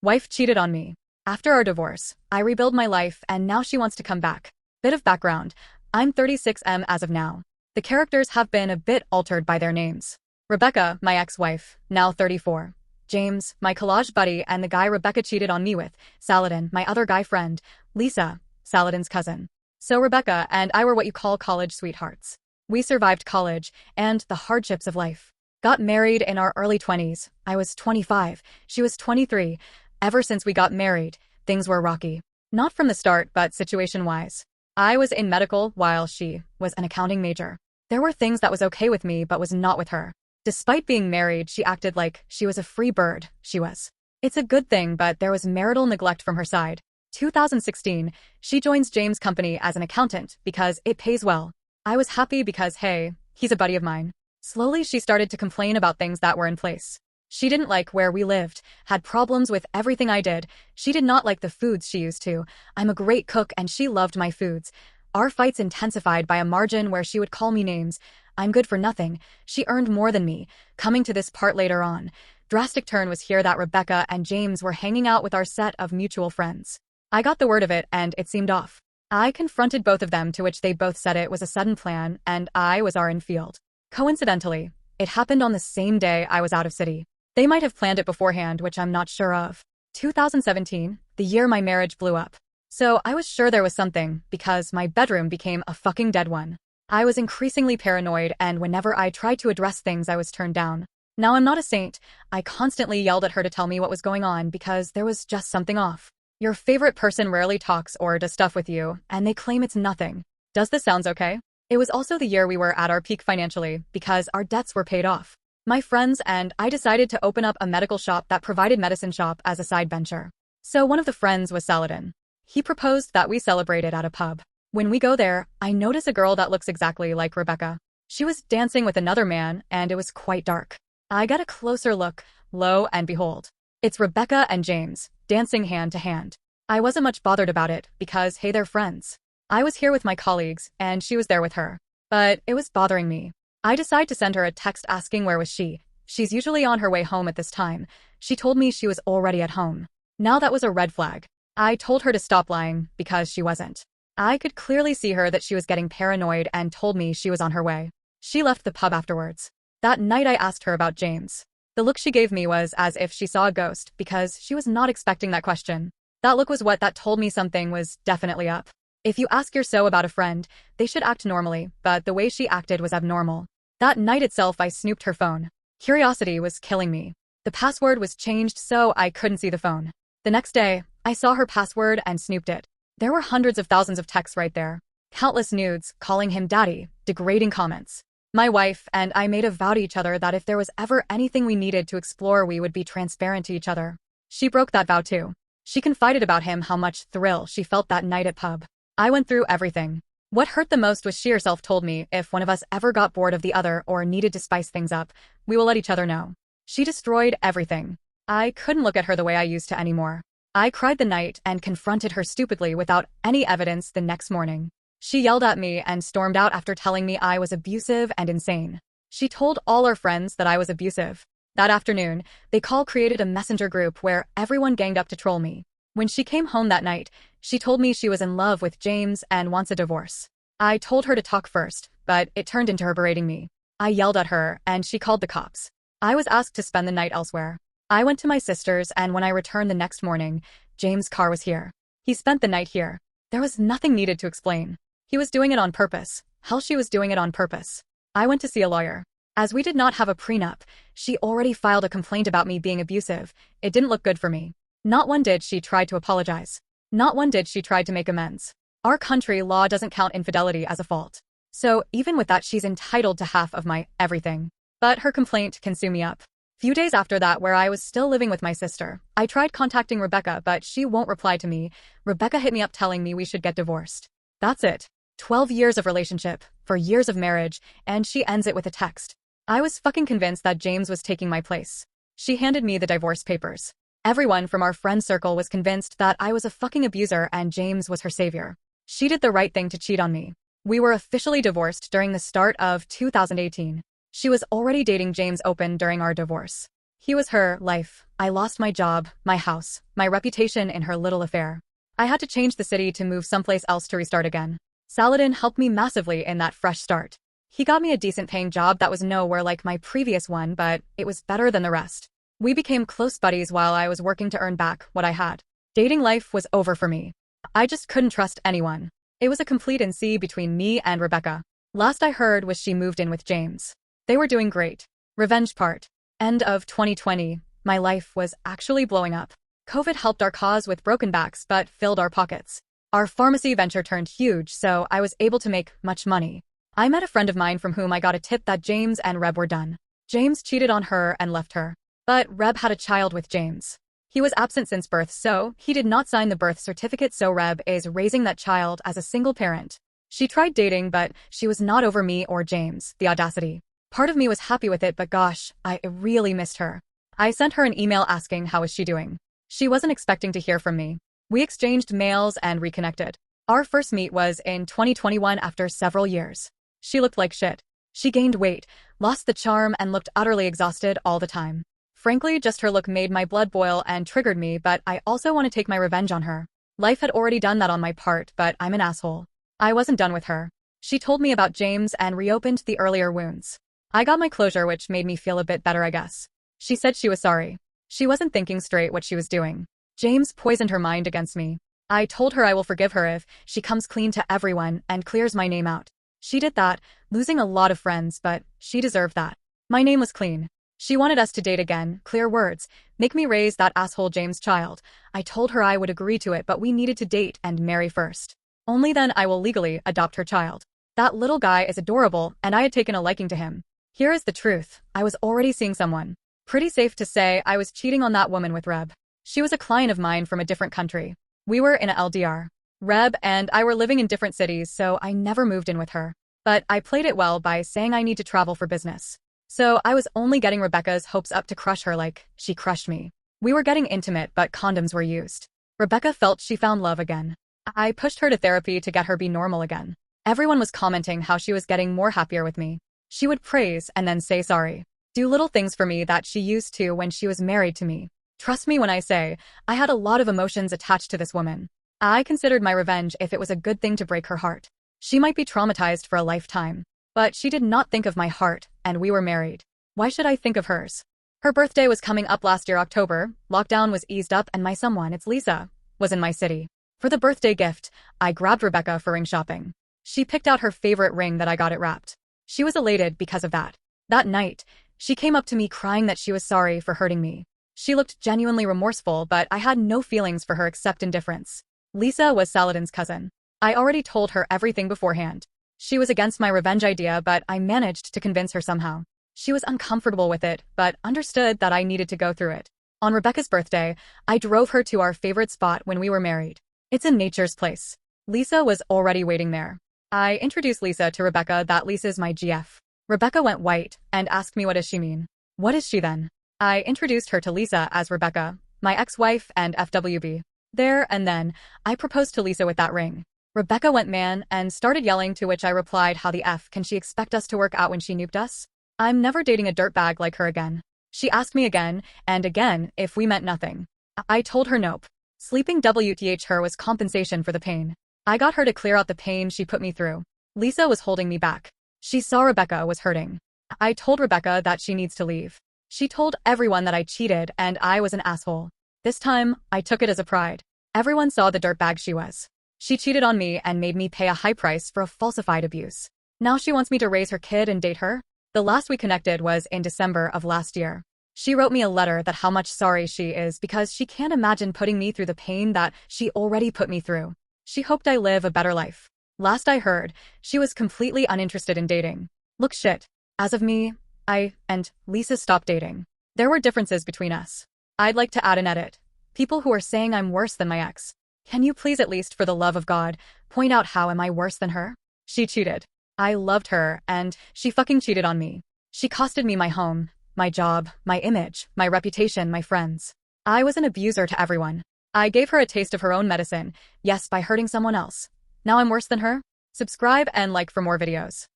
Wife cheated on me. After our divorce, I rebuilt my life and now she wants to come back. Bit of background. I'm 36M as of now. The characters have been a bit altered by their names. Rebecca, my ex-wife, now 34. James, my collage buddy and the guy Rebecca cheated on me with. Saladin, my other guy friend. Lisa, Saladin's cousin. So Rebecca and I were what you call college sweethearts. We survived college and the hardships of life. Got married in our early 20s. I was 25. She was 23. Ever since we got married, things were rocky. Not from the start, but situation-wise. I was in medical while she was an accounting major. There were things that was okay with me but was not with her. Despite being married, she acted like she was a free bird. She was. It's a good thing, but there was marital neglect from her side. 2016, she joins James' company as an accountant because it pays well. I was happy because, hey, he's a buddy of mine. Slowly, she started to complain about things that were in place. She didn't like where we lived, had problems with everything I did. She did not like the foods she used to. I'm a great cook and she loved my foods. Our fights intensified by a margin where she would call me names. I'm good for nothing. She earned more than me. Coming to this part later on. Drastic turn was here that Rebecca and James were hanging out with our set of mutual friends. I got the word of it and it seemed off. I confronted both of them, to which they both said it was a sudden plan and I was in field. Coincidentally, it happened on the same day I was out of city. They might have planned it beforehand, which I'm not sure of. 2017, the year my marriage blew up. So I was sure there was something, because my bedroom became a fucking dead one. I was increasingly paranoid and whenever I tried to address things I was turned down. Now I'm not a saint. I constantly yelled at her to tell me what was going on because there was just something off. Your favorite person rarely talks or does stuff with you, and they claim it's nothing. Does this sound okay? It was also the year we were at our peak financially because our debts were paid off. My friends and I decided to open up a medical shop that provided medicine shop as a side venture. So one of the friends was Saladin. He proposed that we celebrate it at a pub. When we go there, I notice a girl that looks exactly like Rebecca. She was dancing with another man and it was quite dark. I get a closer look, lo and behold. It's Rebecca and James, dancing hand to hand. I wasn't much bothered about it because, hey, they're friends. I was here with my colleagues and she was there with her. But it was bothering me. I decide to send her a text asking where was she. She's usually on her way home at this time. She told me she was already at home. Now that was a red flag. I told her to stop lying because she wasn't. I could clearly see her that she was getting paranoid and told me she was on her way. She left the pub afterwards. That night I asked her about James. The look she gave me was as if she saw a ghost because she was not expecting that question. That look was what that told me something was definitely up. If you ask your so about a friend, they should act normally, but the way she acted was abnormal. That night itself I snooped her phone. Curiosity was killing me. The password was changed so I couldn't see the phone. The next day, I saw her password and snooped it. There were hundreds of thousands of texts right there. Countless nudes, calling him daddy, degrading comments. My wife and I made a vow to each other that if there was ever anything we needed to explore we would be transparent to each other. She broke that vow too. She confided about him how much thrill she felt that night at pub. I went through everything. What hurt the most was she herself told me if one of us ever got bored of the other or needed to spice things up, we will let each other know. She destroyed everything. I couldn't look at her the way I used to anymore. I cried the night and confronted her stupidly without any evidence the next morning. She yelled at me and stormed out after telling me I was abusive and insane. She told all our friends that I was abusive. That afternoon, they created a messenger group where everyone ganged up to troll me. When she came home that night, she told me she was in love with James and wants a divorce. I told her to talk first, but it turned into her berating me. I yelled at her and she called the cops. I was asked to spend the night elsewhere. I went to my sister's and when I returned the next morning, James' car was here. He spent the night here. There was nothing needed to explain. He was doing it on purpose. Hell, she was doing it on purpose. I went to see a lawyer. As we did not have a prenup, she already filed a complaint about me being abusive. It didn't look good for me. Not one did she try to apologize. Not one did she try to make amends. Our country law doesn't count infidelity as a fault. So even with that, she's entitled to half of my everything. But her complaint can sue me up. Few days after that, where I was still living with my sister, I tried contacting Rebecca, but she won't reply to me. Rebecca hit me up telling me we should get divorced. That's it. 12 years of relationship, 4 years of marriage, and she ends it with a text. I was fucking convinced that James was taking my place. She handed me the divorce papers. Everyone from our friend circle was convinced that I was a fucking abuser and James was her savior. She did the right thing to cheat on me. We were officially divorced during the start of 2018. She was already dating James open during our divorce. He was her life. I lost my job, my house, my reputation in her little affair. I had to change the city to move someplace else to restart again. Saladin helped me massively in that fresh start. He got me a decent paying job that was nowhere like my previous one, but it was better than the rest. We became close buddies while I was working to earn back what I had. Dating life was over for me. I just couldn't trust anyone. It was a complete NC between me and Rebecca. Last I heard was she moved in with James. They were doing great. Revenge part. End of 2020. My life was actually blowing up. COVID helped our cause with broken backs but filled our pockets. Our pharmacy venture turned huge, so I was able to make much money. I met a friend of mine from whom I got a tip that James and Reb were done. James cheated on her and left her. But Reb had a child with James. He was absent since birth, so he did not sign the birth certificate, so Reb is raising that child as a single parent. She tried dating, but she was not over me or James. The audacity. Part of me was happy with it, but gosh, I really missed her. I sent her an email asking how is she doing. She wasn't expecting to hear from me. We exchanged mails and reconnected. Our first meet was in 2021 after several years. She looked like shit. She gained weight, lost the charm, and looked utterly exhausted all the time. Frankly, just her look made my blood boil and triggered me, but I also want to take my revenge on her. Life had already done that on my part, but I'm an asshole. I wasn't done with her. She told me about James and reopened the earlier wounds. I got my closure, which made me feel a bit better, I guess. She said she was sorry. She wasn't thinking straight what she was doing. James poisoned her mind against me. I told her I will forgive her if she comes clean to everyone and clears my name out. She did that, losing a lot of friends, but she deserved that. My name was clean. She wanted us to date again, clear words, make me raise that asshole James' child. I told her I would agree to it, but we needed to date and marry first. Only then I will legally adopt her child. That little guy is adorable, and I had taken a liking to him. Here is the truth. I was already seeing someone. Pretty safe to say I was cheating on that woman with Reb. She was a client of mine from a different country. We were in a LDR. Reb and I were living in different cities, so I never moved in with her. But I played it well by saying I need to travel for business. So I was only getting Rebecca's hopes up to crush her like she crushed me. We were getting intimate, but condoms were used. Rebecca felt she found love again. I pushed her to therapy to get her be normal again. Everyone was commenting how she was getting more happier with me. She would praise and then say sorry. Do little things for me that she used to when she was married to me. Trust me when I say, I had a lot of emotions attached to this woman. I considered my revenge if it was a good thing to break her heart. She might be traumatized for a lifetime. But she did not think of my heart, and we were married. Why should I think of hers? Her birthday was coming up last year, October. Lockdown was eased up and my someone, it's Lisa, was in my city. For the birthday gift, I grabbed Rebecca for ring shopping. She picked out her favorite ring that I got it wrapped. She was elated because of that. That night, she came up to me crying that she was sorry for hurting me. She looked genuinely remorseful, but I had no feelings for her except indifference. Lisa was Saladin's cousin. I already told her everything beforehand. She was against my revenge idea, but I managed to convince her somehow. She was uncomfortable with it, but understood that I needed to go through it. On Rebecca's birthday, I drove her to our favorite spot when we were married. It's in Nature's Place. Lisa was already waiting there. I introduced Lisa to Rebecca that Lisa's my GF. Rebecca went white and asked me what does she mean. What is she then? I introduced her to Lisa as Rebecca, my ex-wife and FWB. There and then, I proposed to Lisa with that ring. Rebecca went man and started yelling, to which I replied, how the F can she expect us to work out when she nuked us? I'm never dating a dirtbag like her again. She asked me again and again if we meant nothing. I told her nope. Sleeping WTH her was compensation for the pain. I got her to clear out the pain she put me through. Lisa was holding me back. She saw Rebecca was hurting. I told Rebecca that she needs to leave. She told everyone that I cheated and I was an asshole. This time, I took it as a pride. Everyone saw the dirtbag she was. She cheated on me and made me pay a high price for a falsified abuse. Now she wants me to raise her kid and date her? The last we connected was in December of last year. She wrote me a letter that how much sorry she is because she can't imagine putting me through the pain that she already put me through. She hoped I live a better life. Last I heard, she was completely uninterested in dating. Look shit. As of me, I and Lisa stopped dating. There were differences between us. I'd like to add an edit. People who are saying I'm worse than my ex. Can you please, at least for the love of God, point out how am I worse than her? She cheated. I loved her and she fucking cheated on me. She costed me my home, my job, my image, my reputation, my friends. I was an abuser to everyone. I gave her a taste of her own medicine, yes, by hurting someone else. Now I'm worse than her? Subscribe and like for more videos.